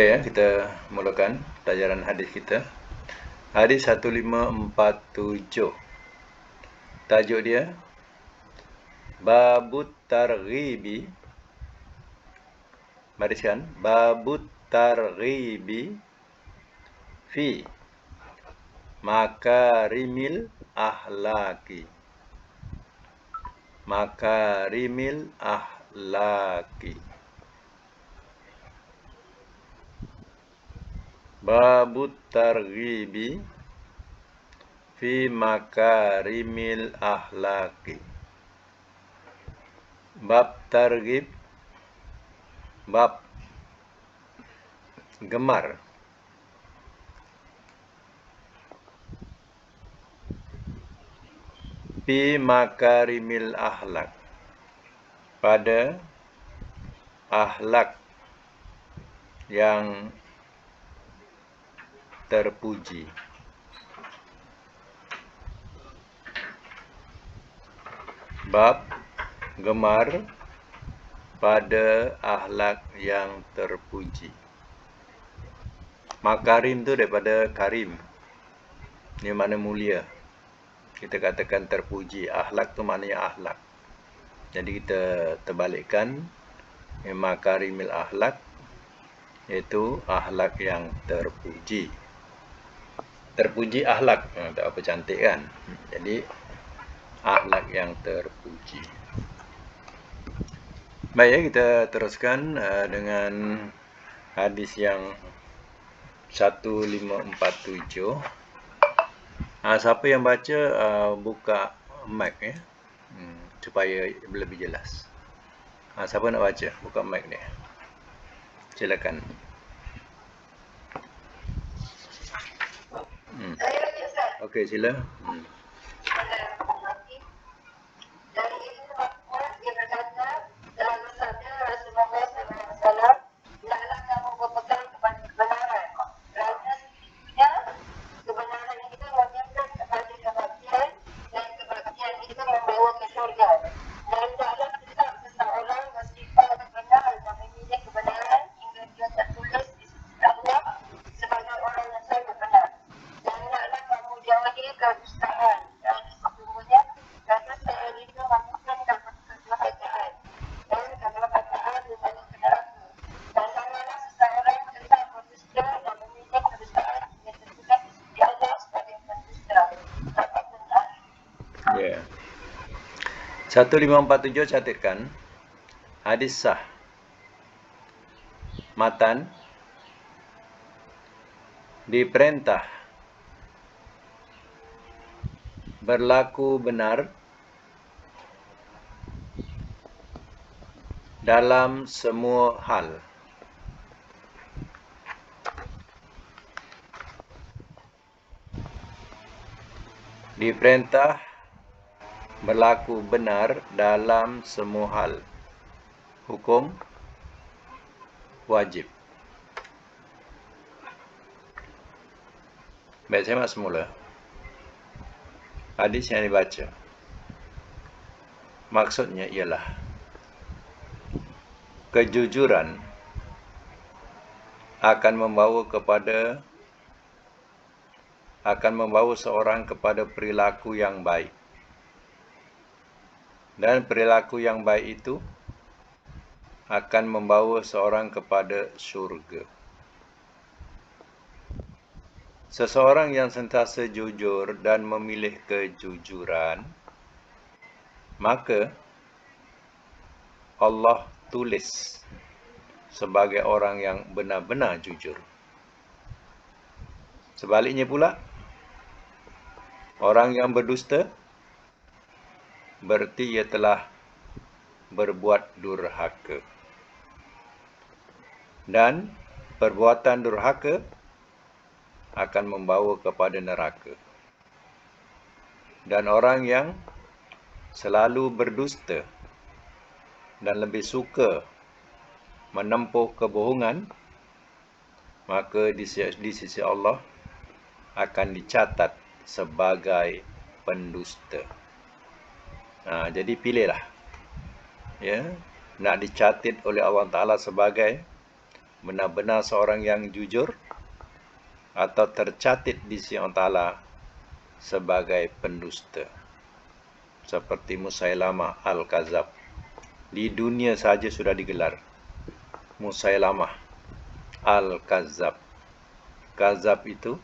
Baik ya, kita mulakan pelajaran hadis kita. Hadis 1547. Tajuk dia Babut Targhibi. Bariskan, Babut Targhibi fi Makarimil Ahlaki. Makarimil Ahlaki. Babut Targhibi fi Makarimil Ahlaki. Bab targhib, bab gemar. Fi makarimil ahlak, pada ahlak yang terpuji. Bab gemar pada ahlak yang terpuji. Makarim tu daripada karim, ni makna mulia. Kita katakan terpuji. Ahlak tu maknanya ahlak. Jadi kita terbalikkan, makarimil ahlak, iaitu ahlak yang terpuji. Terpuji ahlak, tak apa cantik kan? Jadi ahlak yang terpuji. Baik ya, kita teruskan dengan hadis yang 1547. Siapa yang baca buka mic ya, supaya lebih jelas. Siapa nak baca, buka mic dia. Silakan. Okey, sila. Ya. 1547 catatkan hadis sah. Matan, diperintah berlaku benar dalam semua hal. Diperintah berlaku benar dalam semua hal. Hukum wajib. Baik, saya mak semula. Hadis yang dibaca, maksudnya ialah kejujuran akan membawa seorang kepada perilaku yang baik. Dan perilaku yang baik itu akan membawa seorang kepada syurga. Seseorang yang sentiasa jujur dan memilih kejujuran, maka Allah tulis sebagai orang yang benar-benar jujur. Sebaliknya pula, orang yang berdusta, berarti ia telah berbuat durhaka. Dan perbuatan durhaka akan membawa kepada neraka. Dan orang yang selalu berdusta dan lebih suka menempuh kebohongan, maka di sisi Allah akan dicatat sebagai pendusta. Jadi pilihlah, ya, nak dicatat oleh Allah Ta'ala sebagai benar-benar seorang yang jujur atau tercatat di sisi Allah Ta'ala sebagai pendusta. Seperti Musailamah Al-Kadzab. Di dunia saja sudah digelar Musailamah Al-Kadzab. Kadzab itu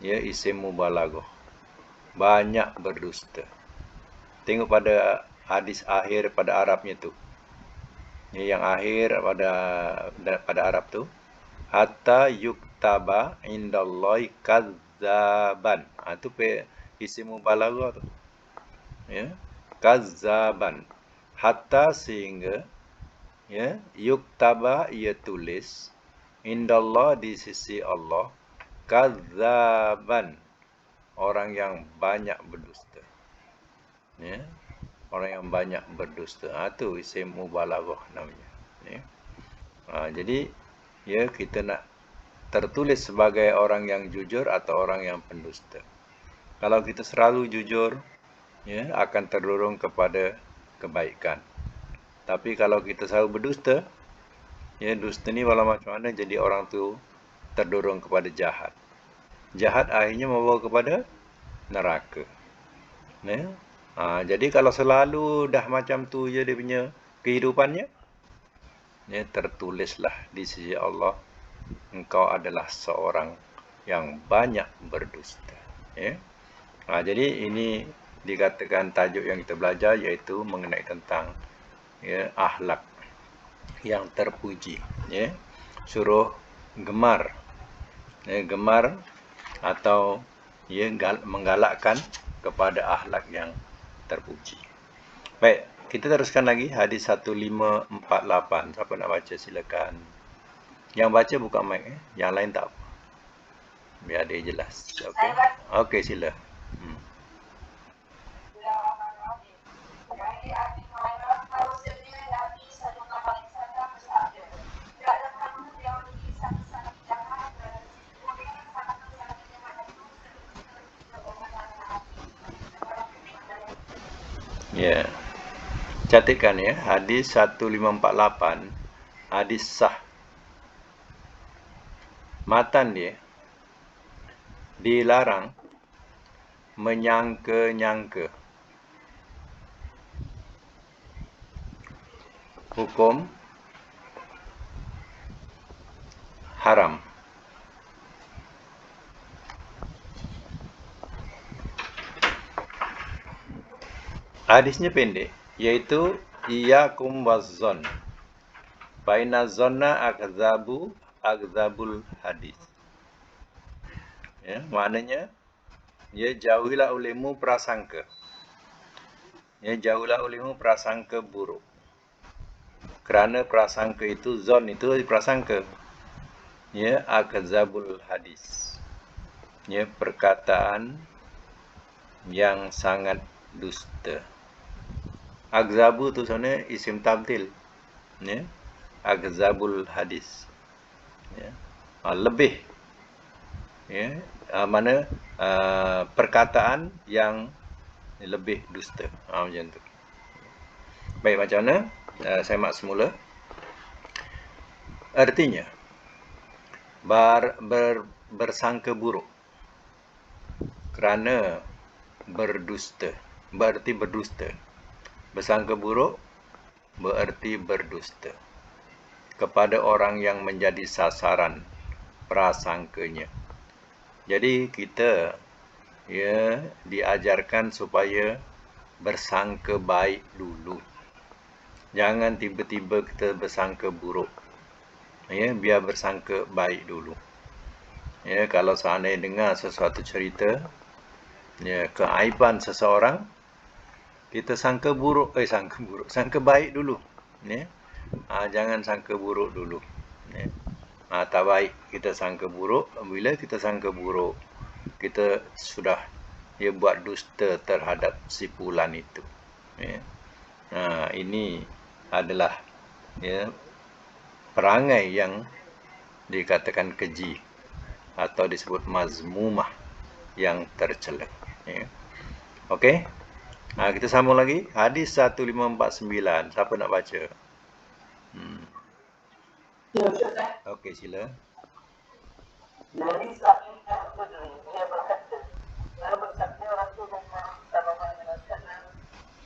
ya isim mubalaghah, banyak berdusta. Tengok pada hadis akhir pada Arabnya tu. Ya, yang akhir pada Arab tu, hatta yuktaba indallahi kadzaban. Itu isim mubalaghah tu. Ya, kadzaban. Hatta sehingga ya yuktaba ia tulis indallah di sisi Allah kadzaban, orang yang banyak berdusta. Ya, orang yang banyak berdusta. Itu isim mubalaghah namanya. Ya. Jadi ya kita nak tertulis sebagai orang yang jujur atau orang yang pendusta. Kalau kita selalu jujur, ya akan terdorong kepada kebaikan. Tapi kalau kita selalu berdusta, ya dusta ni walau macam mana jadi orang tu terdorong kepada jahat. Jahat akhirnya membawa kepada neraka. Ya. Jadi kalau selalu dah macam tu je dia punya kehidupannya, ya tertulislah di sisi Allah engkau adalah seorang yang banyak berdusta. Ya. Jadi ini dikatakan tajuk yang kita belajar iaitu mengenai tentang ya akhlak yang terpuji. Ya. Suruh gemar. Ya, gemar atau ya menggalakkan kepada akhlak yang terpuji. Baik, kita teruskan lagi hadis 1548. Siapa nak baca silakan. Yang baca buka mic Yang lain tak apa. Biar dia jelas. Okey. Okey, sila. Ya. Catatkan ya, hadis 1548, hadis sah. Matan dia dilarang menyangka-nyangka. Hukum haram. Hadisnya pendek, iaitu iyyakum wazzon. Baina zonna akdzabul hadis. Ya, maknanya ya jauhilah olehmu prasangka. Ya, jauhilah olehmu prasangka buruk. Kerana prasangka itu, zon itu prasangka. Ya, akdzabul hadis. Ya, perkataan yang sangat dusta. Akzabu tu sebenarnya isim tabdil. Ya. Akzabul hadis. Ya. Lebih. Ya. Mana perkataan yang lebih dusta. Macam tu. Baik, macam mana? Saya mak semula. Artinya bersangka buruk kerana berdusta. Berarti berdusta. Bersangka buruk berarti berdusta kepada orang yang menjadi sasaran prasangkanya. Jadi kita ya diajarkan supaya bersangka baik dulu. Jangan tiba-tiba kita bersangka buruk. Ya, biar bersangka baik dulu. Ya, kalau seandainya dengar sesuatu cerita ya keaiban seseorang, kita sangka baik dulu. Ya. Jangan sangka buruk dulu. Ya. Tak baik kita sangka buruk. Bila kita sangka buruk, kita sudah ya buat dusta terhadap si fulan itu. Ya. Ini adalah ya perangai yang dikatakan keji atau disebut mazmumah yang tercela. Ya. Okey. Kita sambung lagi. Hadis 1549. Siapa nak baca? Okey, sila. Dari Sa'id Al-Khudri, dia berkata, Rasulullah sallallahu alaihi wasallam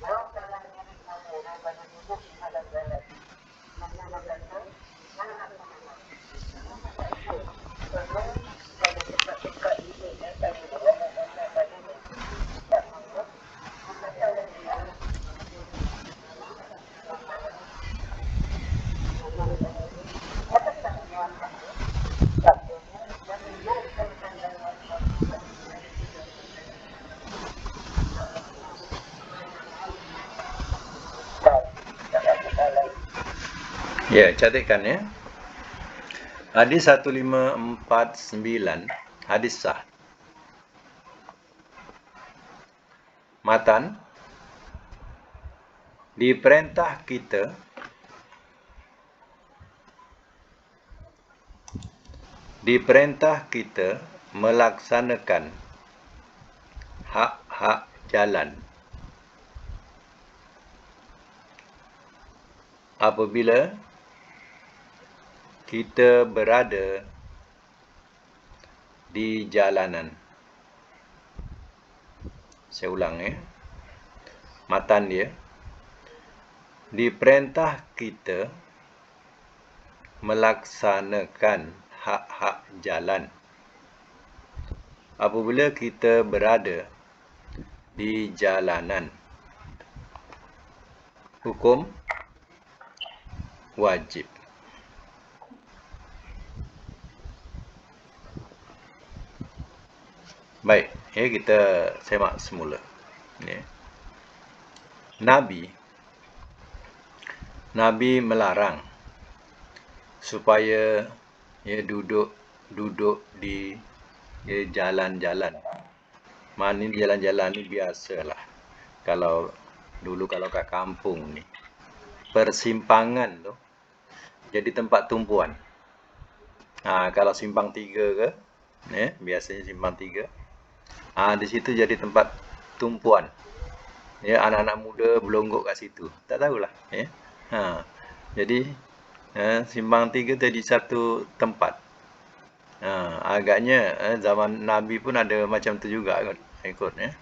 jauhkanlah diri kamu daripada duduk di atas jalan. Maka berkata, mana aku memang? Kerana pada tempat-tempat ini yang kami berada padanya, tak mampu, berkatalah dia, katakan Tuhan kamu, sabdanya, dan menjauhkan pandangan kamu. Ya, catatkan ya. Hadis 1549, hadis sah. Matan, diperintah kita melaksanakan hak-hak jalan apabila kita berada di jalanan. Saya ulang ya. Matan dia. Diperintah kita melaksanakan hak-hak jalan apabila kita berada di jalanan. Hukum wajib. Baik, ya kita semak semula. Ya. Nabi melarang supaya duduk di jalan-jalan. Mana ni jalan-jalan ni biasalah. Kalau kat kampung ni, persimpangan tu jadi tempat tumpuan. Kalau simpang 3 ke, biasanya simpang 3. Di situ jadi tempat tumpuan. Ya, anak-anak muda berlonggok kat situ. Tak tahulah, ya. Jadi simpang 3 jadi satu tempat. Agaknya zaman Nabi pun ada macam tu juga kot, ikut ya.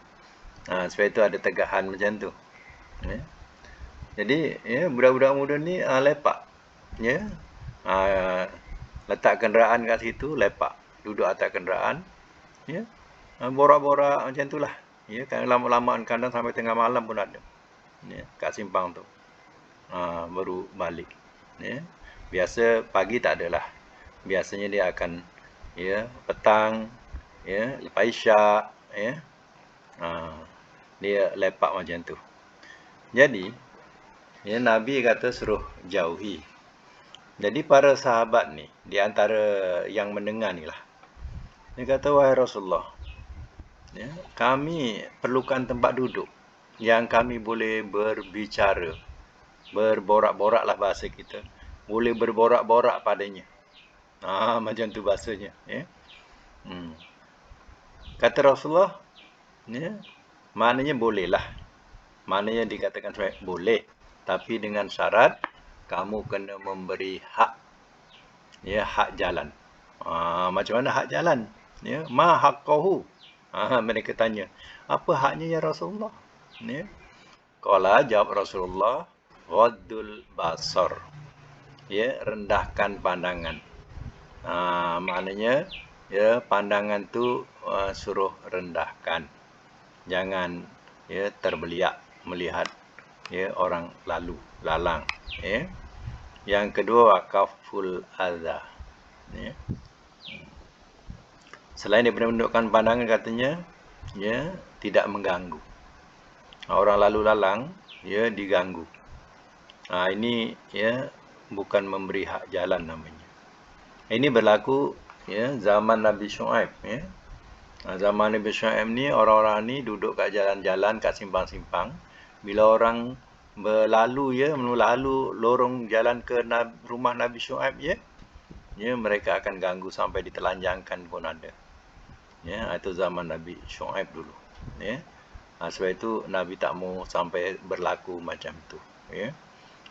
Sebab itu ada tegahan macam tu. Ya. Jadi ya, budak-budak muda ni lepak. Ya. Letak kenderaan kat situ, lepak. Duduk atas kenderaan. Ya. Borak-borak macam itulah. Ya, kan lama-lama kadang sampai tengah malam pun ada. Ya, kat simpang tu. Baru balik. Ya. Biasa pagi tak adalah. Biasanya dia akan petang, ya, lepas isyak, ya. Dia lepak macam tu. Jadi, ya, Nabi kata suruh jauhi. Jadi para sahabat ni, di antara yang mendengar ni lah, dia kata, wahai Rasulullah, ya, kami perlukan tempat duduk yang kami boleh berbicara, berborak-borak lah bahasa kita, boleh berborak-borak padanya. Macam tu bahasanya, ya. Kata Rasulullah, ya, maknanya bolehlah. Maknanya dikatakan boleh, tapi dengan syarat kamu kena memberi hak, ya, hak jalan. Macam mana hak jalan? Ya, ma haqqahu. Mereka tanya, apa haknya ya Rasulullah? Ya. Qala, jawab Rasulullah, ghaddul basar. Ya, rendahkan pandangan. Maknanya ya, pandangan tu suruh rendahkan. Jangan ya terbeliak melihat ya orang lalu lalang. Ya. Yang kedua, kaful adza. Ya. Selain daripada menundukkan pandangan, katanya ya tidak mengganggu. Orang lalu lalang ya diganggu. Ini ya bukan memberi hak jalan namanya. Ini berlaku ya zaman Nabi Syuaib, ya. Zaman Nabi Syuaib ni orang-orang ni duduk kat jalan-jalan, kat simpang-simpang. Bila orang berlalu ya, melalui lorong jalan ke rumah Nabi Syuaib ya, mereka akan ganggu sampai ditelanjangkan pun ada. Ya, itu zaman Nabi Syuaib dulu. Ya. Sebab itu Nabi tak mau sampai berlaku macam tu. Ya.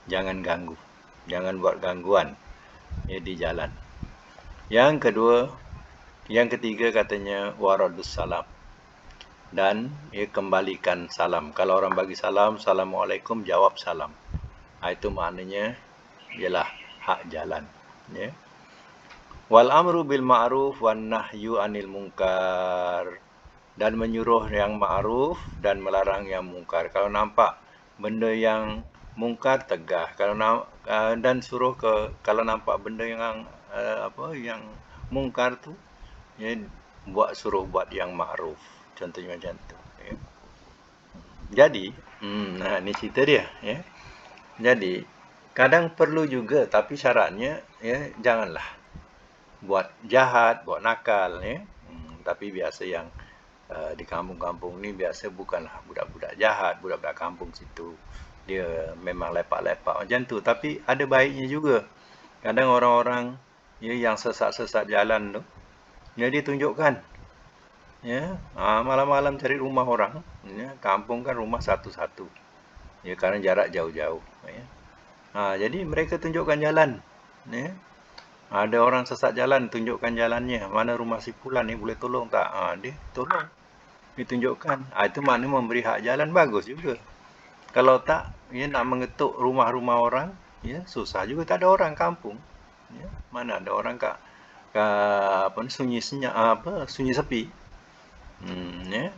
Jangan ganggu. Jangan buat gangguan. ya, di jalan. Yang ketiga katanya waradus salam, dan ya, kembalikan salam. Kalau orang bagi salam, assalamualaikum, jawab salam. Itu maknanya ialah hak jalan. Ya. Wal amru bil ma'ruf wan nahyu anil munkar, dan menyuruh yang ma'ruf dan melarang yang mungkar. Kalau nampak benda yang mungkar, tegah. Dan suruh kalau nampak benda yang yang mungkar tu, ya, suruh buat yang ma'ruf. Contohnya macam tu. Ya. Jadi, ni cerita dia. Ya. Jadi, kadang perlu juga, tapi syaratnya, ya, janganlah buat jahat, buat nakal. Ya. Tapi biasa yang di kampung-kampung ni biasa bukanlah budak-budak jahat, budak-budak kampung situ. Dia memang lepak-lepak macam tu. Tapi ada baiknya juga. Kadang orang-orang, ya, yang sesat-sesat jalan tu, ya, ditunjukkan. Ya, malam-malam cari rumah orang. Ya, kampung kan rumah satu-satu. Ya, kerana jarak jauh-jauh. Ya. Jadi mereka tunjukkan jalan. Ya. Ada orang sesat jalan, tunjukkan jalannya. Mana rumah si Fulan ni, boleh tolong tak? Dia tolong. Ditunjukkan. Itu maknanya memberi hak jalan, bagus juga. Kalau tak, ya, nak mengetuk rumah-rumah orang, ya, susah juga. Tak ada orang kampung. Ya. Mana ada orang sunyi senyap, sunyi sepi. Ya.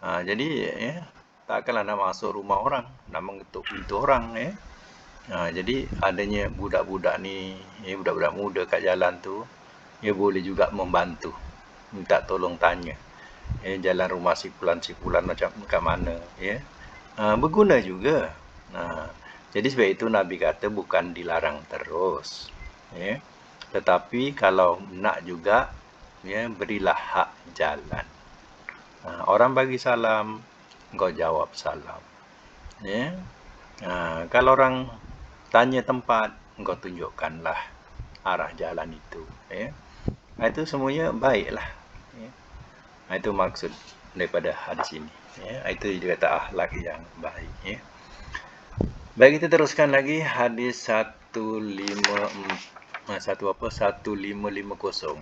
Jadi, ya, takkanlah nak masuk rumah orang, nak mengetuk pintu orang. Ya. Jadi adanya budak-budak ni, ya, budak-budak muda kat jalan tu, ya, boleh juga membantu, minta tolong tanya, ya, jalan rumah si Fulan macam kat mana. Ya. Berguna juga. Jadi sebab itu Nabi kata bukan dilarang terus. Ya. Tetapi kalau nak juga, ya, berilah hak jalan. Orang bagi salam, engkau jawab salam. Ya. Kalau orang tanya tempat, engkau tunjukkanlah arah jalan itu. Ya. Itu semuanya baiklah. Ya. Itu maksud daripada hadis ini. Ya. Itu dia kata akhlak yang baik. Ya. Baik, kita teruskan lagi hadis 1550.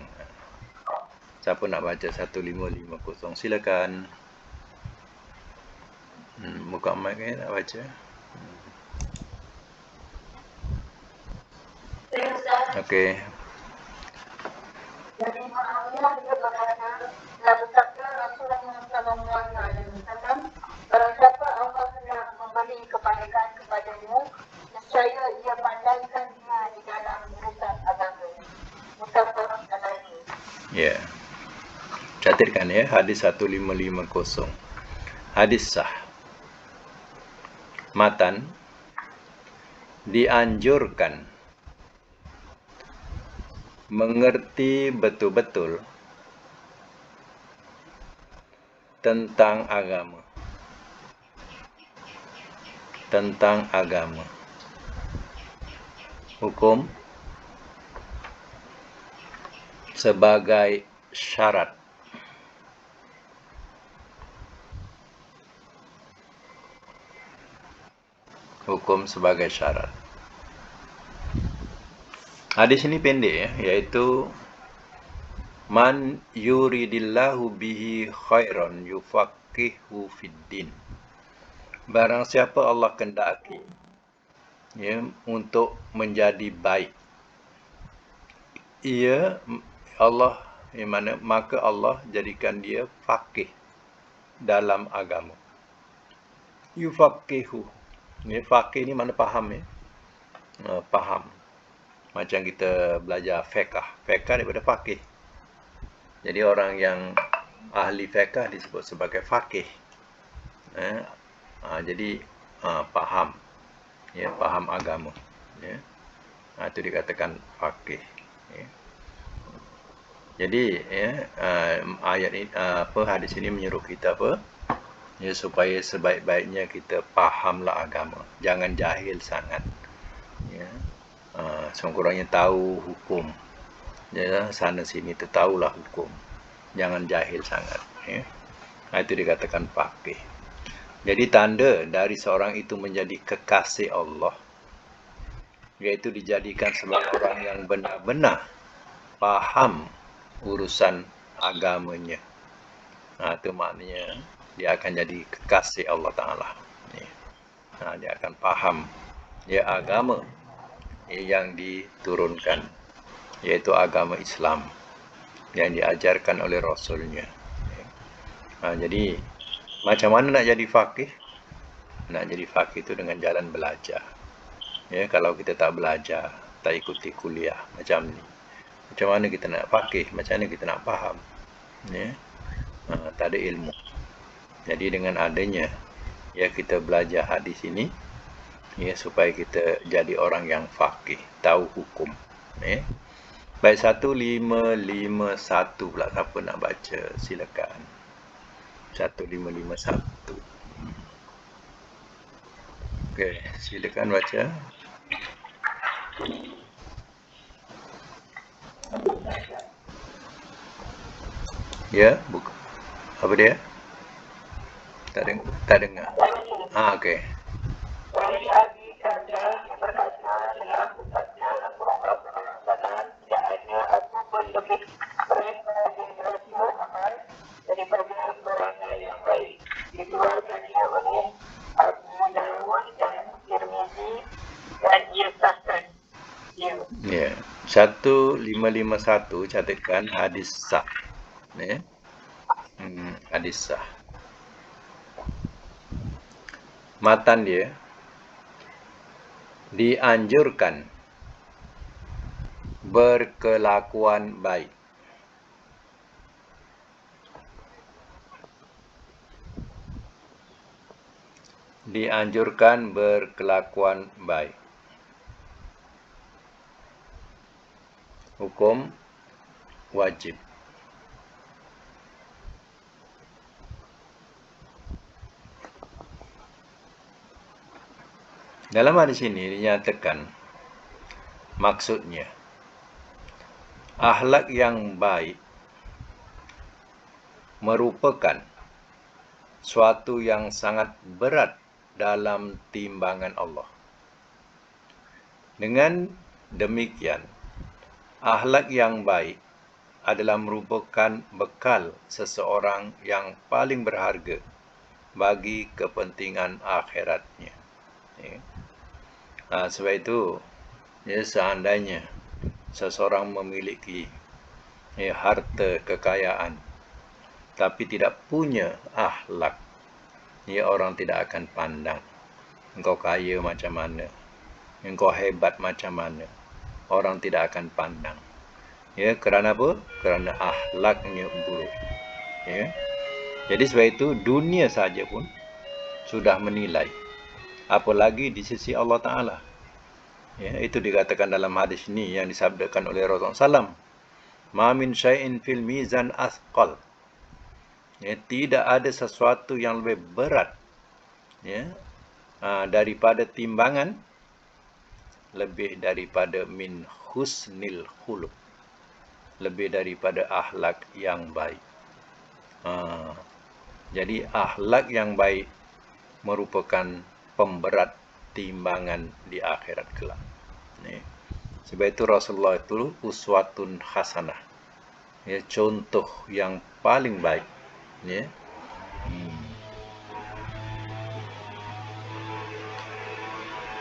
Siapa nak baca 1550? Silakan. Buka mic nak baca. Okey. Jadi Muawiyah dia berkata, telah bersabda Rasulullah SAW, barang siapa Allah hendak memberi kebaikan kepadanya, nescaya ia pandaikan dia di dalam urusan agama. Muttafaq alaihi. Ya. Catatkan ya, hadis 1550. Hadis sah. Matan, dianjurkan mengerti betul-betul tentang agama. Tentang agama. Hukum sebagai syarat. Hukum sebagai syarat. Hadis ini pendek ya, iaitu man yuridillahu bihi khairan yufaqihu fiddin. Barang siapa Allah kendaki, ya, untuk menjadi baik, maka Allah jadikan dia faqih dalam agama. Yufaqihu. Ya, faqih ni mana faham ya. Faham. Macam kita belajar fiqh. Fiqh daripada faqih. Jadi orang yang ahli fiqh disebut sebagai faqih. Jadi faham. Ya, faham agama. Ya. Itu dikatakan faqih. Ya. Jadi, ya, ayat ini, hadis ini menyuruh kita apa? Ya, supaya sebaik-baiknya kita fahamlah agama. Jangan jahil sangat. Ya. Sekurang-kurangnya tahu hukum. Ya, sana sini tahulah hukum. Jangan jahil sangat. Ya. Itu dikatakan faqih. Jadi tanda dari seorang itu menjadi kekasih Allah, iaitu dijadikan sebagai orang yang benar-benar faham urusan agamanya. Itu maknanya dia akan jadi kekasih Allah Ta'ala. Dia akan faham agama yang diturunkan, yaitu agama Islam yang diajarkan oleh Rasulnya. Jadi macam mana nak jadi faqih? Nak jadi faqih itu dengan jalan belajar. Kalau kita tak belajar, tak ikuti kuliah macam ni, macam mana kita nak faqih? Macam mana kita nak faham? Tak ada ilmu. Jadi dengan adanya kita belajar hadis ini, supaya kita jadi orang yang faqih, tahu hukum. Baik, 1551 pula, siapa nak baca silakan. 1551. Okey, silakan baca. Ya, buka. Apa dia? Tak dengar. Okey. Dari Abi Darda berkata dalam ucapnya Rasulullah SAW, tidaknya aku pun lebih rekomendasi amal daripada berangkat yang baik. Dikeluarkannya oleh Abu Dawud dan Tirmizi dan ia sahkan. Ya, 1551 catatkan hadis sah. Hadis sah. Matan dia, dianjurkan berkelakuan baik. Dianjurkan berkelakuan baik. Hukum wajib. Dalam hadis ini dinyatakan maksudnya akhlak yang baik merupakan suatu yang sangat berat dalam timbangan Allah. Dengan demikian, akhlak yang baik adalah merupakan bekal seseorang yang paling berharga bagi kepentingan akhiratnya. Sebab itu, seandainya seseorang memiliki harta kekayaan tapi tidak punya akhlak, orang tidak akan pandang engkau kaya macam mana, engkau hebat macam mana. Orang tidak akan pandang. Kerana apa? Kerana akhlaknya buruk. Jadi sebab itu dunia saja pun sudah menilai, apalagi di sisi Allah Ta'ala. Itu dikatakan dalam hadis ini yang disabdakan oleh Rasulullah SAW. Ma min syai'in fil mizan asqal. Tidak ada sesuatu yang lebih berat daripada timbangan, lebih daripada min husnil khuluq, lebih daripada akhlak yang baik. Jadi akhlak yang baik merupakan pemberat timbangan di akhirat kelak. Sebab itu Rasulullah itu uswatun hasanah, contoh yang paling baik.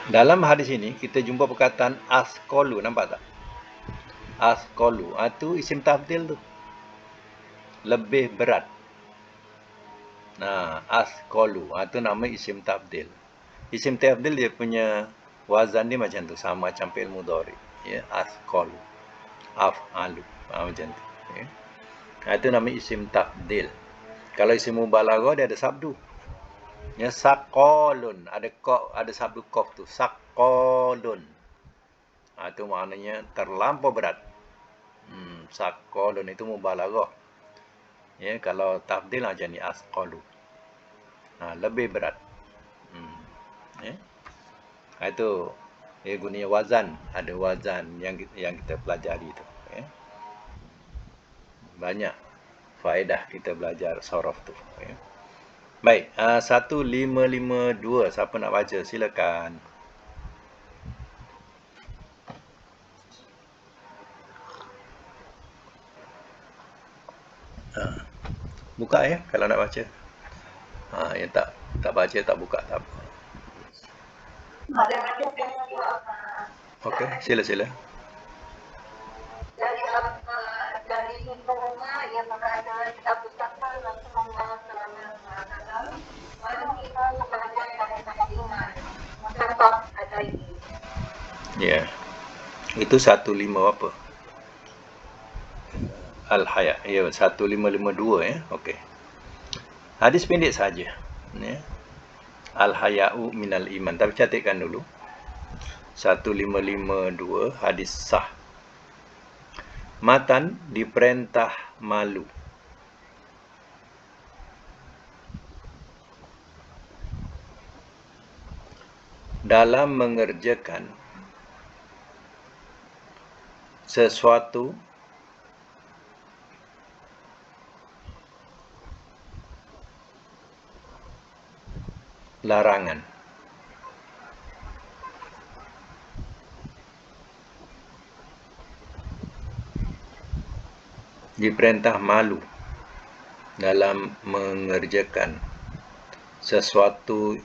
Dalam hadis ini kita jumpa perkataan asqalu, nampak tak? Asqalu, itu isim tafdil tu, lebih berat. Asqalu, itu nama isim tafdil. Isim tafdil dia punya wazan dia macam tu, sama macam fi'il mudhari. Asqalu, af'alu, macam tu. Itu nama isim tafdil. Kalau isim mubalaghah dia ada sabdu. Saqalun, ada sabdu qaf tu, saqalun. Itu maknanya terlampau berat. Saqalun itu mubalaghah. Kalau tafdil macam ni, asqalu, lebih berat. Itu guna wazan, ada wazan yang kita pelajari itu. Banyak faedah kita belajar sorof tu. Baik, 1552, siapa nak baca? Silakan. Buka ya kalau nak baca. Yang tak baca tak buka tak apa. Okey, sila. Dari hikmahnya yang berada di Abu Bakar Rasulullah SAW wanita sebagai daripada iman mutafaq alaihi. Ya. Itu 15 apa? Al-Haya. Ya, 1552 ya. Okey. Hadis pendek saja. Ya. Al-Haya'u minal iman. Tapi catatkan dulu. 1552 hadis sah. Matan diperintah malu. Dalam mengerjakan sesuatu larangan. Diperintah malu dalam mengerjakan sesuatu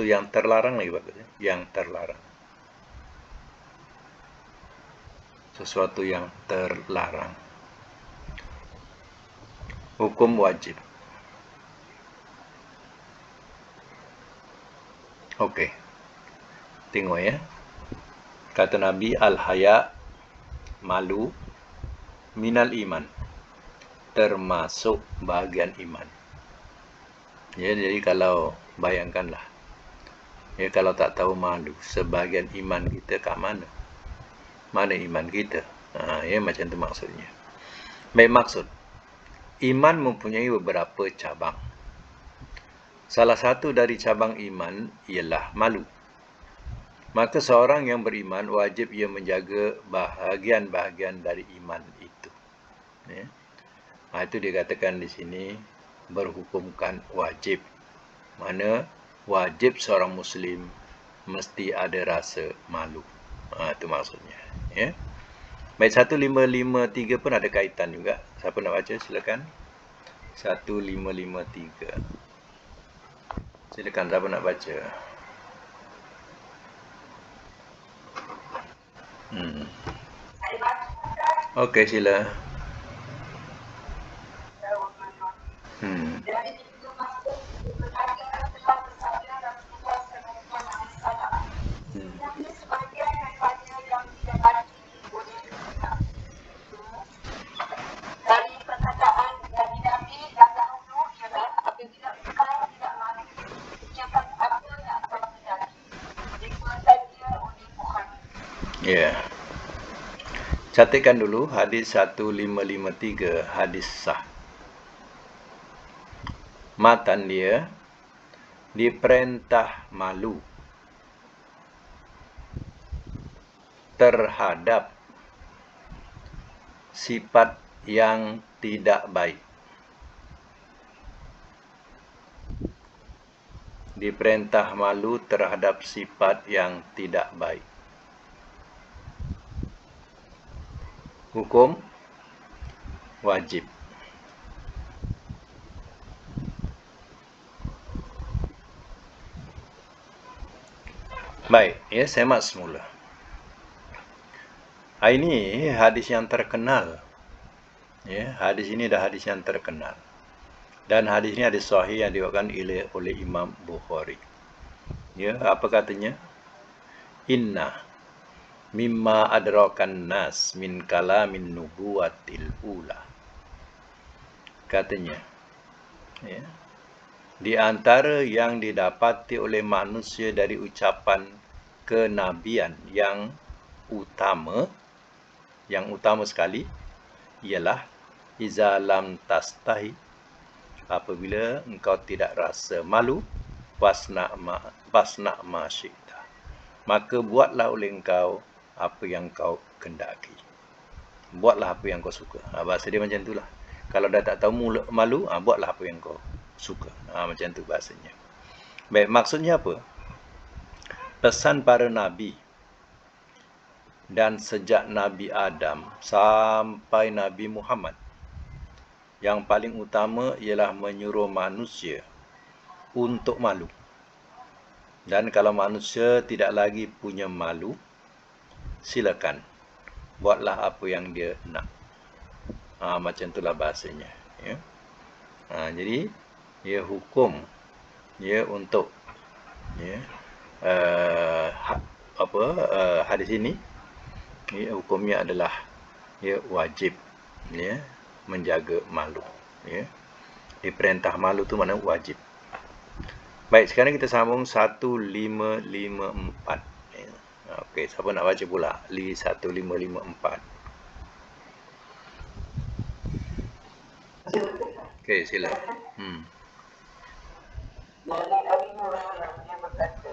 yang terlarang lagi bagusnya. Yang terlarang. Sesuatu yang terlarang. Hukum wajib. Okey. Tengok ya. Kata Nabi, al-haya, malu, minal iman. Termasuk bahagian iman. Ya, jadi kalau bayangkanlah. Ya, kalau tak tahu malu, sebahagian iman kita kat mana? Mana iman kita? Ya, macam tu maksudnya. Baik, maksud. Iman mempunyai beberapa cabang. Salah satu dari cabang iman ialah malu. Maka seorang yang beriman wajib ia menjaga bahagian-bahagian dari iman itu. Ya. Itu dikatakan di sini berhukumkan wajib. Mana wajib seorang Muslim mesti ada rasa malu. Itu maksudnya. Ya. Baik, 1553 pun ada kaitan juga. Siapa nak baca silakan. 1553. Silakan siapa nak baca. Okey, sila. Dari itu masuk perhatian telah bersabda Rasulullah SAW. Yang sebagian daripada yang didapati oleh kita. Dari perkataan dari Nabi yang dahulu ialah apabila engkau tidak malu, ucapan apa yang akan terjadi. Dikuasai dia oleh Bukhari. Ya. Catatkan dulu hadis 1553, hadis sah. Matan dia diperintah malu terhadap sifat yang tidak baik. Diperintah malu terhadap sifat yang tidak baik. Hukum wajib. Baik, ya, semak semula. Ini hadis yang terkenal. Ya, hadis ini dah hadis yang terkenal. Dan hadis ini hadis sahih yang diriwayatkan oleh Imam Bukhari. Ya, apa katanya? Inna mimma adrakan nas min kalamin nubuwatil ula. Katanya, ya, di antara yang didapati oleh manusia dari ucapan kenabian yang utama sekali ialah iza lam tastahi, apabila engkau tidak rasa malu, wasna ma syi'ta, maka buatlah oleh engkau apa yang kau kendaki. Buatlah apa yang kau suka. Bahasa dia macam itulah. Kalau dah tak tahu malu, buatlah apa yang kau suka. Macam tu bahasanya. Baik, maksudnya apa? Pesan para nabi dan sejak Nabi Adam sampai Nabi Muhammad yang paling utama ialah menyuruh manusia untuk malu. Dan kalau manusia tidak lagi punya malu, silakan buatlah apa yang dia nak. Macam itulah bahasanya. Ya. Jadi ia hukum untuk hadis ini, hukumnya adalah wajib menjaga malu. Diperintah malu tu mana wajib. Baik, sekarang kita sambung 1554. Okey, siapa nak baca pula? 1554. Okey, sila. Dari Abi Hurairah dia berkata,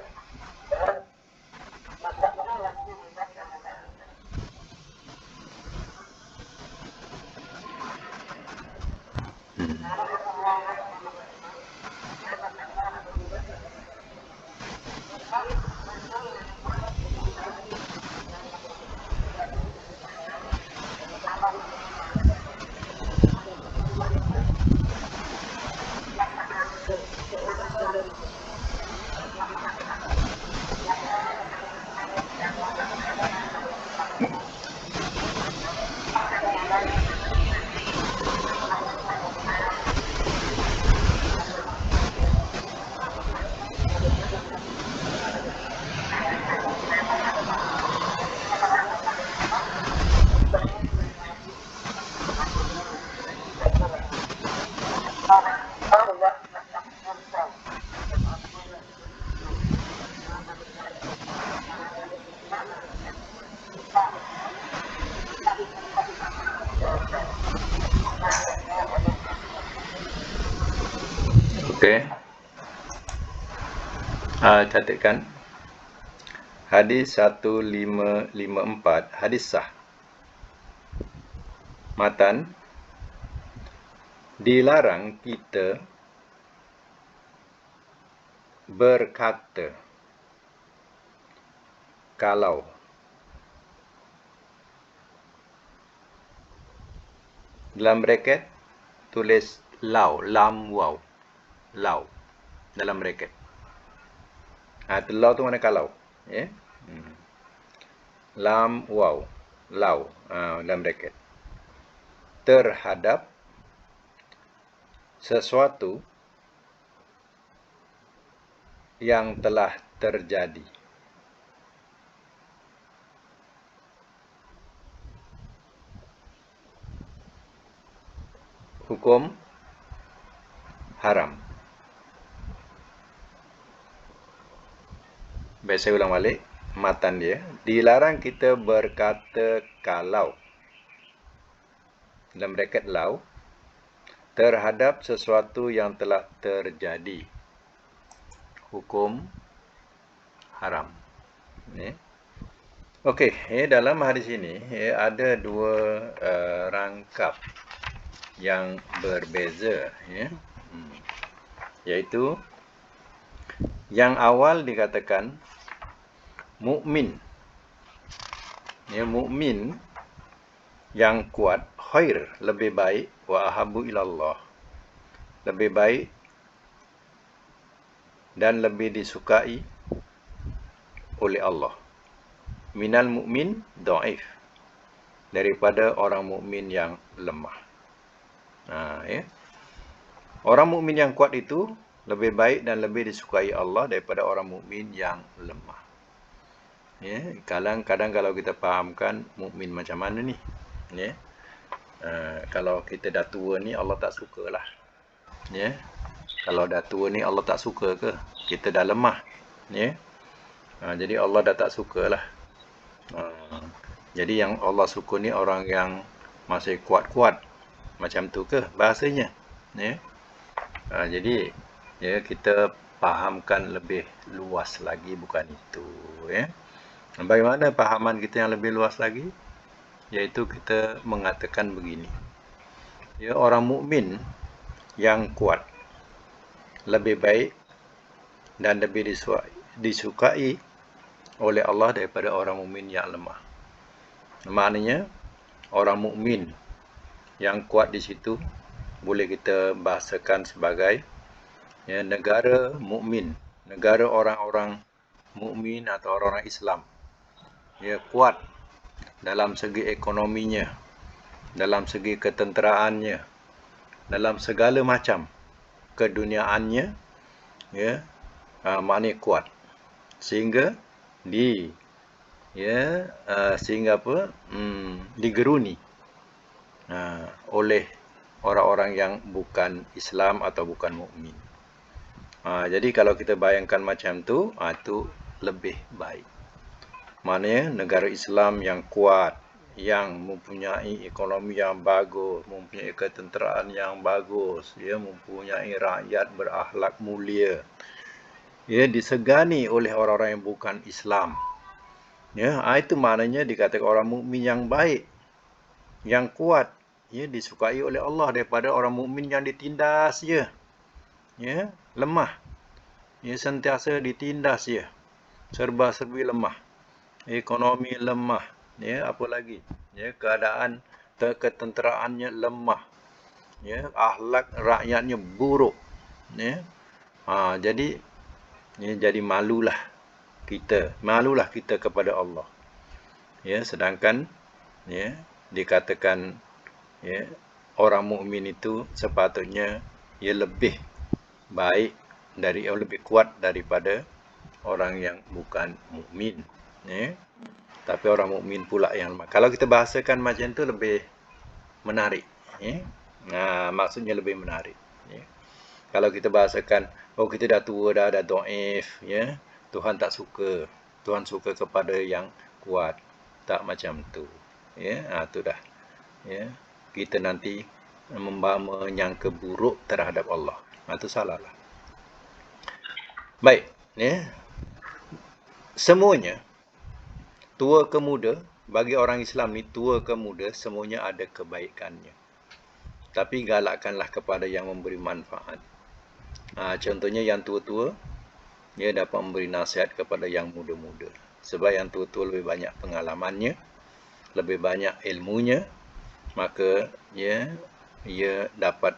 Okey. Catatkan. Hadis 1554, hadis sah. Matan, dilarang kita berkata kalau dalam bracket tulis lau, lam waw, lau dalam bracket. Lau tu mana kalau, lam waw, lau dalam bracket. Terhadap sesuatu yang telah terjadi. Hukum haram. Baik, saya ulang balik matan dia. Dilarang kita berkata kalau, dalam bracket lau, terhadap sesuatu yang telah terjadi. Hukum haram. Okey, dalam hadis ini ada dua rangkap yang berbeza, iaitu yang awal dikatakan mukmin. Mukmin yang kuat, khair, lebih baik, wa ahabbu ilallah, lebih baik dan lebih disukai oleh Allah. Minal mukmin dhaif, daripada orang mukmin yang lemah. Orang mukmin yang kuat itu lebih baik dan lebih disukai Allah daripada orang mukmin yang lemah. Kadang-kadang kalau kita fahamkan mukmin macam mana ni, kalau kita dah tua ni Allah tak sukalah. Kalau dah tua ni Allah tak suka ke? Kita dah lemah. Jadi Allah dah tak sukalah. Jadi yang Allah suka ni orang yang masih kuat-kuat. Macam tu ke bahasanya? Jadi kita fahamkan lebih luas lagi, bukan itu. Bagaimana pahaman kita yang lebih luas lagi? Iaitu kita mengatakan begini. Orang mukmin yang kuat lebih baik dan lebih disukai oleh Allah daripada orang mukmin yang lemah. Maknanya orang mukmin yang kuat di situ boleh kita bahasakan sebagai negara mukmin, negara orang-orang mukmin atau orang-orang Islam. Kuat dalam segi ekonominya, dalam segi ketenteraannya, dalam segala macam keduniaannya, maknanya kuat. Sehingga digeruni oleh orang-orang yang bukan Islam atau bukan mukmin. Jadi kalau kita bayangkan macam tu, itu lebih baik. Maknanya negara Islam yang kuat, yang mempunyai ekonomi yang bagus, mempunyai ketenteraan yang bagus, mempunyai rakyat berakhlak mulia, disegani oleh orang-orang yang bukan Islam. Itu maknanya dikatakan orang mukmin yang baik, yang kuat, disukai oleh Allah daripada orang mukmin yang ditindas lemah. Sentiasa ditindas serba-serbi lemah. Ekonomi lemah, apa lagi? Keadaan ketenteraannya lemah. Akhlak rakyatnya buruk. Jadi malulah kita kepada Allah. Sedangkan dikatakan orang mukmin itu sepatutnya lebih baik lebih kuat daripada orang yang bukan mukmin. Tapi orang mukmin pula yang lemah. Kalau kita bahasakan macam tu lebih menarik. Maksudnya lebih menarik. Kalau kita bahasakan, kita dah tua dah, dhaif, Tuhan tak suka. Tuhan suka kepada yang kuat. Tak macam tu. Tu dah. Kita nanti menyangka buruk terhadap Allah. Itu salah lah. Baik. Semuanya, tua ke muda, bagi orang Islam ni, tua ke muda, semuanya ada kebaikannya. Tapi galakkanlah kepada yang memberi manfaat. Contohnya yang tua-tua, dia dapat memberi nasihat kepada yang muda-muda. Sebab yang tua-tua lebih banyak pengalamannya, lebih banyak ilmunya, maka ia dapat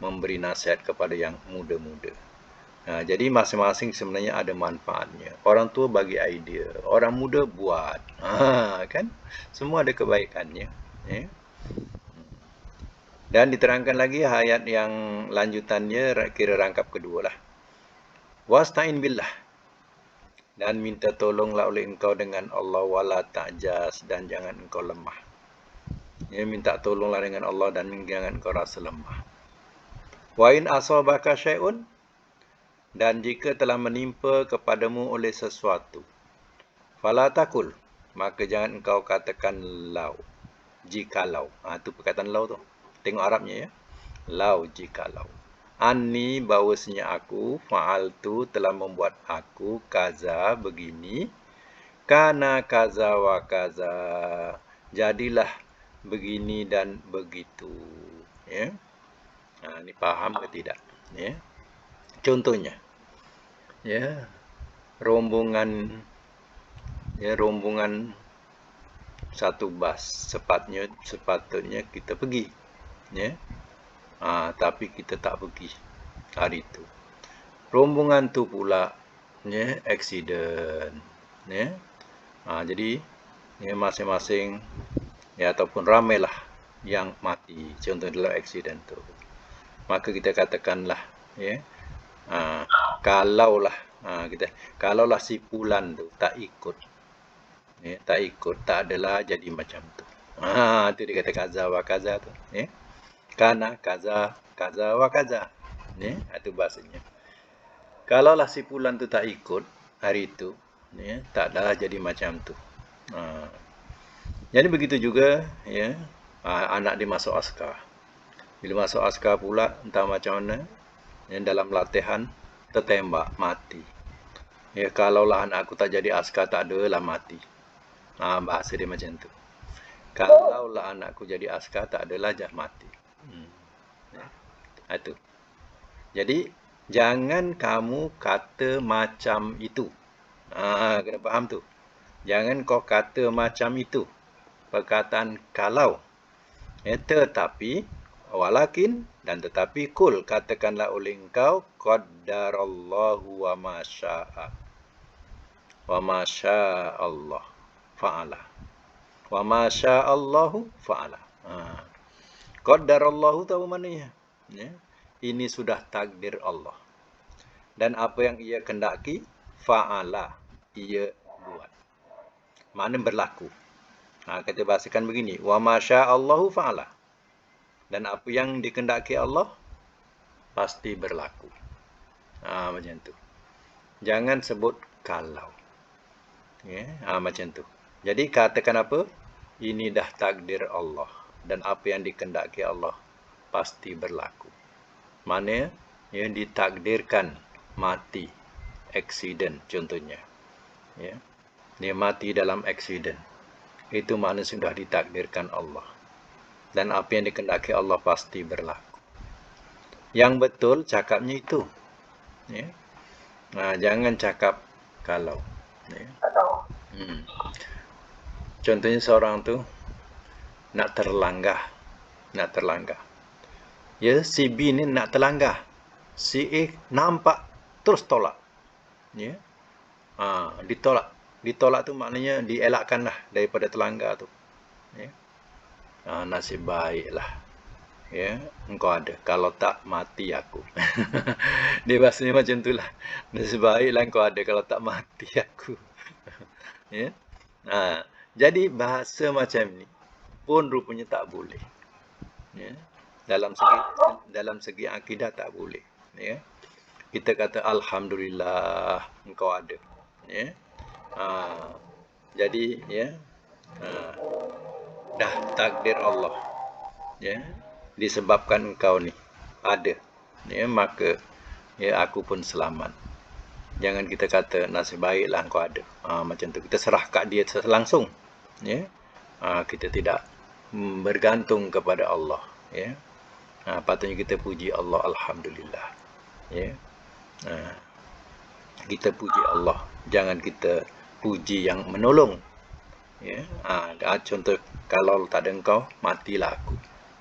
memberi nasihat kepada yang muda-muda. Jadi masing-masing sebenarnya ada manfaatnya. Orang tua bagi idea, orang muda buat. Kan? Semua ada kebaikannya. Dan diterangkan lagi ayat yang lanjutannya kira rangkap kedua lah. Wasta'in billah. Dan minta tolonglah oleh engkau dengan Allah wala ta'jas, dan jangan engkau lemah. Minta tolonglah dengan Allah dan jangan engkau rasa lemah. Wa in asabaka syai'un, dan jika telah menimpa kepadamu oleh sesuatu, fala takul, maka jangan engkau katakan lau, jikalau. Itu perkataan lau tu. Tengok Arabnya lau, jikalau. Anni, bahawasanya aku, fa'altu, telah membuat aku, kaza, begini, kana kaza wa kaza, jadilah begini dan begitu. Ini faham ke tidak? Contohnya, rombongan satu bas, sepatutnya kita pergi, tapi kita tak pergi hari itu. Rombongan tu pula aksiden, jadi masing-masing ataupun ramailah yang mati, contoh dalam aksiden tu. Maka kita katakanlah kalaulah si Fulan tu tak ikut, tak adalah jadi macam tu. Tu dia kata kaza wa kaza tu. Kana kaza wa kaza. Itu bahasanya. Kalaulah si Fulan tu tak ikut hari itu, tak adalah jadi macam tu. Jadi begitu juga, anak dia masuk askar. Bila masuk askar pula, entah macam mana, dalam latihan tertembak, mati. Kalaulah anak aku tak jadi askar, tak adalah mati. Bahasa dia macam tu. Kalaulah anakku jadi askar, tak adalah mati. Itu. Jadi jangan kamu kata macam itu. Kena faham tu. Jangan kau kata macam itu. Perkataan kalau. Tetapi Walakin, dan tetapi, kul, katakanlah oleh engkau, qaddarallahu wa ma syaa. Wa ma Allah fa'ala. Wa ma Allahu fa'ala. Qaddarallahu tahu maknanya. Ya. Ini sudah takdir Allah. Dan apa yang ia kendaki, fa'ala, ia buat. Makna berlaku. Kita bahasakan begini, wa ma Allahu fa'ala. Dan apa yang dikendaki Allah pasti berlaku. Macam tu. Jangan sebut kalau. Ya, macam tu. Jadi katakan apa? Ini dah takdir Allah. Dan apa yang dikendaki Allah pasti berlaku. Mana yang ditakdirkan mati, accident contohnya. Ya. Dia mati dalam accident. Itu makna sudah ditakdirkan Allah. Dan apa yang dikendaki Allah pasti berlaku. Yang betul cakapnya itu. Ya. Jangan cakap kalau. Ya. Contohnya seorang tu nak terlanggah. Ya, si B ni nak terlanggah. Si A nampak terus tolak. Ya. Ditolak tu maknanya dielakkanlah daripada terlanggar tu. Ya. Nasib baiklah. Ya, engkau ada. Kalau tak, mati aku. Dia bahasanya macam itulah. Nasib baiklah engkau ada. Kalau tak, mati aku. Ya. Jadi bahasa macam ni pun rupanya tak boleh. Ya. Dalam segi akidah tak boleh. Ya. Kita kata alhamdulillah engkau ada. Ya. Jadi ya, dah takdir Allah. Ya. Disebabkan engkau ni ada. Ya, maka ya aku pun selamat. Jangan kita kata nasib baiklah engkau ada. Macam tu kita serah kat dia langsung. Ya. Kita tidak bergantung kepada Allah. Ya. Patutnya kita puji Allah, alhamdulillah. Ya. Kita puji Allah. Jangan kita puji yang menolong. Ya. Contoh, kalau tak ada engkau, matilah aku.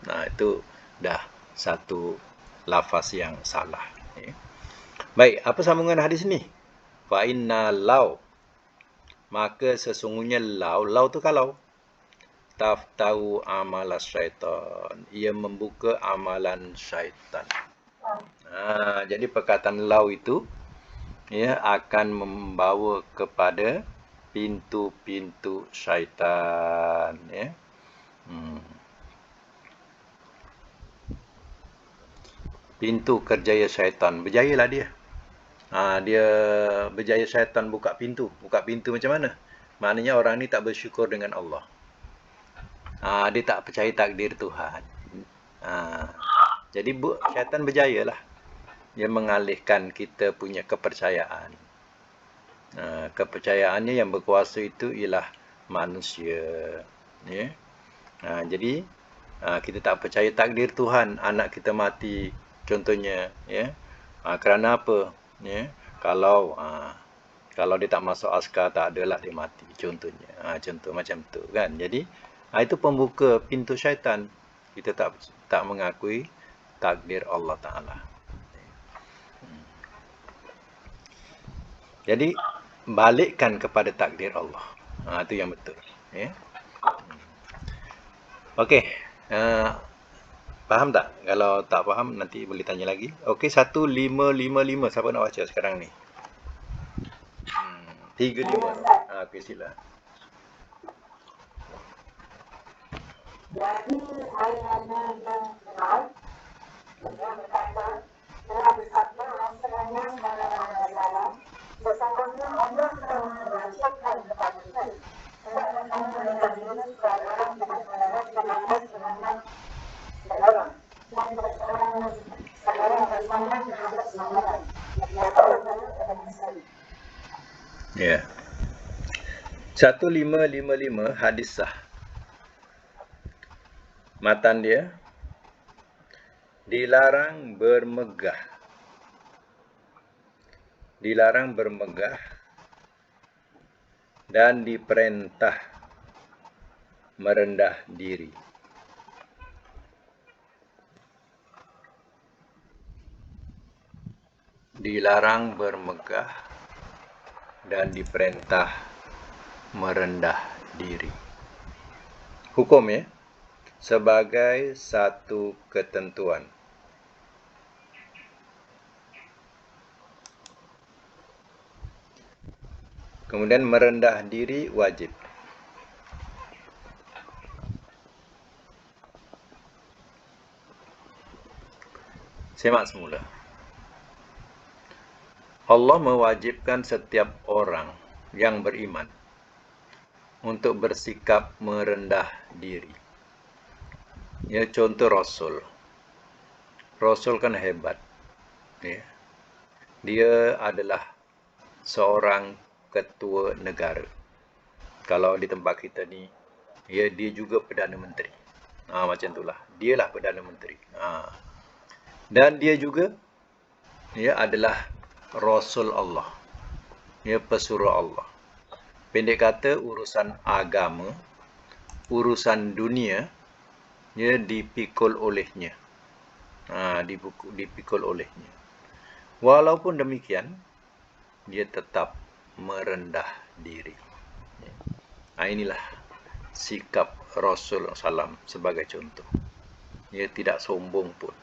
Itu dah satu lafaz yang salah. Ya. Baik, apa sambungan hadis ni? Fa inna law, maka sesungguhnya law tu kalau, taftahu amalas syaitan, ia membuka amalan syaitan. Jadi perkataan law itu ya akan membawa kepada pintu-pintu syaitan. Ya. Pintu kerjaya syaitan, berjayalah dia. Dia berjaya syaitan buka pintu. Buka pintu macam mana? Maknanya orang ni tak bersyukur dengan Allah. Dia tak percaya takdir Tuhan. Jadi syaitan berjaya lah. Dia mengalihkan kita punya kepercayaan. Kepercayaannya yang berkuasa itu ialah manusia. Ya. Jadi kita tak percaya takdir Tuhan. Anak kita mati contohnya. Ya. Kerana apa? Ya. Kalau dia tak masuk askar, tak adalah dia mati contohnya. Contoh macam tu kan. Jadi itu pembuka pintu syaitan. Kita tak mengakui takdir Allah Ta'ala. Jadi balikkan kepada takdir Allah. Itu yang betul. Ya. Okey. Faham tak? Kalau tak faham nanti boleh tanya lagi. Okey, 1555. Siapa nak baca sekarang ni? 35. Okey, sila. Jadi ayat-ayat yang berkata telah bersabda rasanya dalam sesungguhnya Allah telah mewajibkan kepada kita Ya. 1555 hadis sah. Matan dia, dilarang bermegah. Dilarang bermegah dan diperintah merendah diri. dilarang bermegah dan diperintah merendah diri. Hukum ya, sebagai satu ketentuan. Kemudian merendah diri wajib. Semak semula. Allah mewajibkan setiap orang yang beriman untuk bersikap merendah diri. Ya, contoh Rasul. Rasul kan hebat. Ya. Dia adalah seorang ketua negara. Kalau di tempat kita ni, ya, dia juga Perdana Menteri. Macam itulah. Dialah Perdana Menteri. Dan dia juga adalah Rasul Allah. Pesuruh Allah. Pendek kata, urusan agama, urusan dunia, dipikul olehnya. Dipikul olehnya. Walaupun demikian, dia tetap merendah diri. Inilah sikap Rasul SAW sebagai contoh. Dia tidak sombong pun.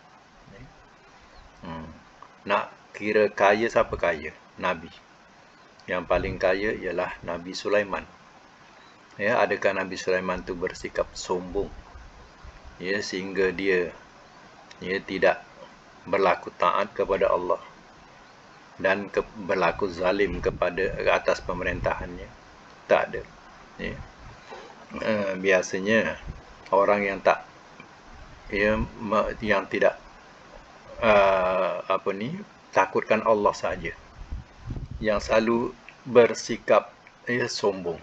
Nak kira kaya, siapa kaya? Nabi. Yang paling kaya ialah Nabi Sulaiman. Adakah Nabi Sulaiman itu bersikap sombong? Sehingga dia tidak berlaku taat kepada Allah dan berlaku zalim kepada atas pemerintahannya. Tak ada. Biasanya orang yang tidak takutkan Allah saja, yang selalu bersikap sombong.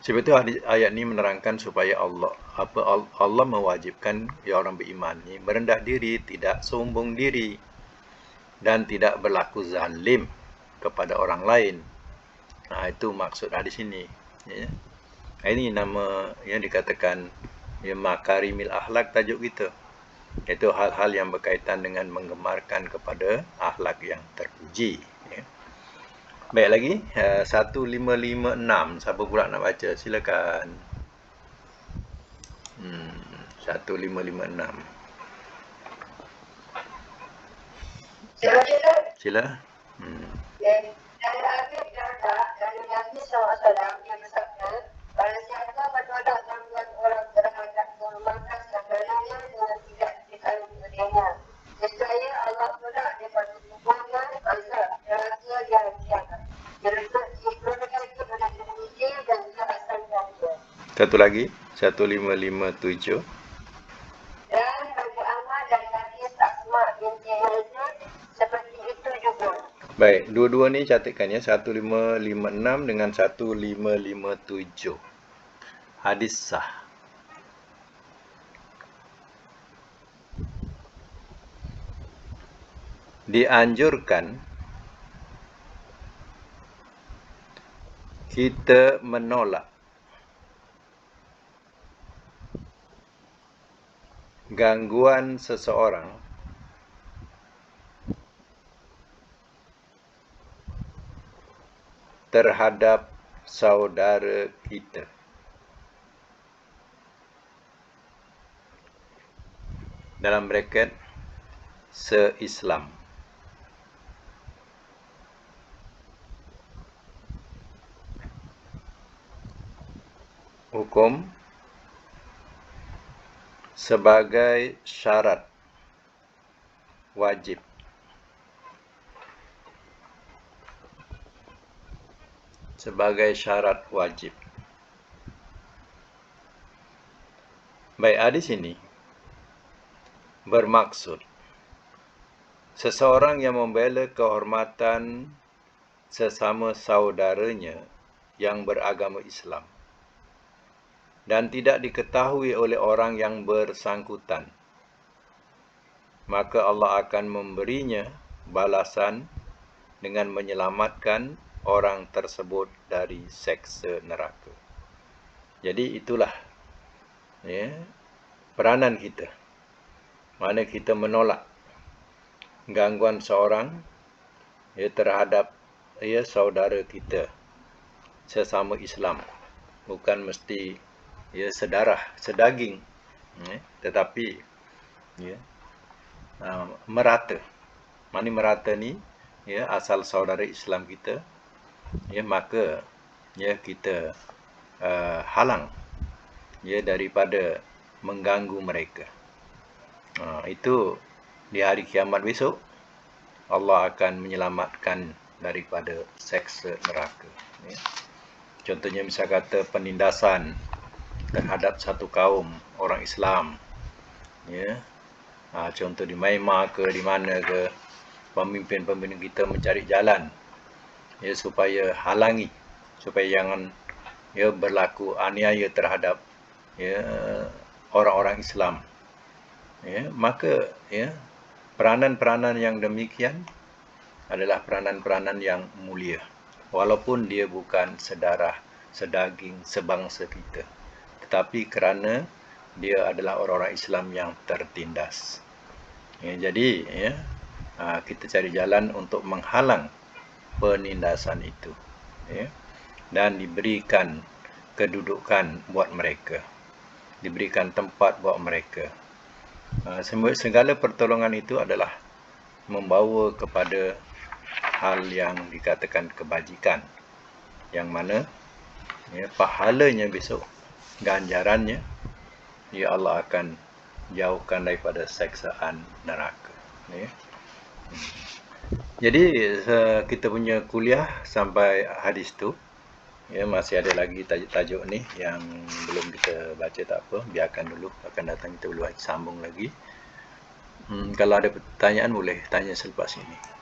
Sebab itu ayat ini menerangkan supaya Allah mewajibkan orang beriman ni merendah diri, tidak sombong diri, dan tidak berlaku zalim kepada orang lain. Itu maksud hadis ini. Ini nama yang dikatakan makarimil akhlak, tajuk kita. Itu hal-hal yang berkaitan dengan menggemarkan kepada akhlak yang terpuji. Baik lagi, 1556. Siapa pula nak baca? Silakan. 1556. Sila. Dari Abi Darda, dari Nabi SAW yang bersabda, barang siapa menolak gangguan orang terhadapnya, maka sebenarnya dia tidak dikandung olehnya. Nescaya Allah pula daripada tubuhnya azab neraka yang kiamat. Diturunkan kepada diri dan dia asalkan dia. Satu lagi, 1557. Dan bagi Ahmad dan hadis Asma binti Yazid seperti itu juga. Baik, dua-dua ni catatkan ya, 1556 dengan 1557. Hadis sah. Dianjurkan kita menolak gangguan seseorang terhadap saudara kita. Dalam braket, se-Islam. Hukum sebagai syarat wajib. Sebagai syarat wajib. Baik, hadis ini bermaksud seseorang yang membela kehormatan sesama saudaranya yang beragama Islam dan tidak diketahui oleh orang yang bersangkutan, maka Allah akan memberinya balasan dengan menyelamatkan orang tersebut dari seksa neraka. Jadi itulah peranan kita. Mana kita menolak gangguan seorang terhadap saudara kita sesama Islam, bukan mesti sedarah, sedaging, tetapi merata. Mana merata ni asal saudara Islam kita, maka kita halang daripada mengganggu mereka. Itu di hari kiamat besok Allah akan menyelamatkan daripada seksa neraka. Contohnya misal kata penindasan terhadap satu kaum orang Islam, contoh di Myanmar ke di mana ke, pemimpin-pemimpin kita mencari jalan supaya halangi, supaya jangan berlaku aniaya terhadap orang-orang Islam. Maka peranan-peranan yang demikian adalah peranan-peranan yang mulia, walaupun dia bukan sedarah, sedaging, sebangsa kita, tetapi kerana dia adalah orang-orang Islam yang tertindas. Jadi kita cari jalan untuk menghalang penindasan itu, dan diberikan kedudukan buat mereka, diberikan tempat buat mereka. Segala pertolongan itu adalah membawa kepada hal yang dikatakan kebajikan, yang mana pahalanya besok, ganjarannya Allah akan jauhkan daripada seksaan neraka. Jadi kita punya kuliah sampai hadis tu, masih ada lagi tajuk-tajuk ni yang belum kita baca, tak apa, biarkan dulu, akan datang kita boleh sambung lagi. Kalau ada pertanyaan boleh tanya selepas ini.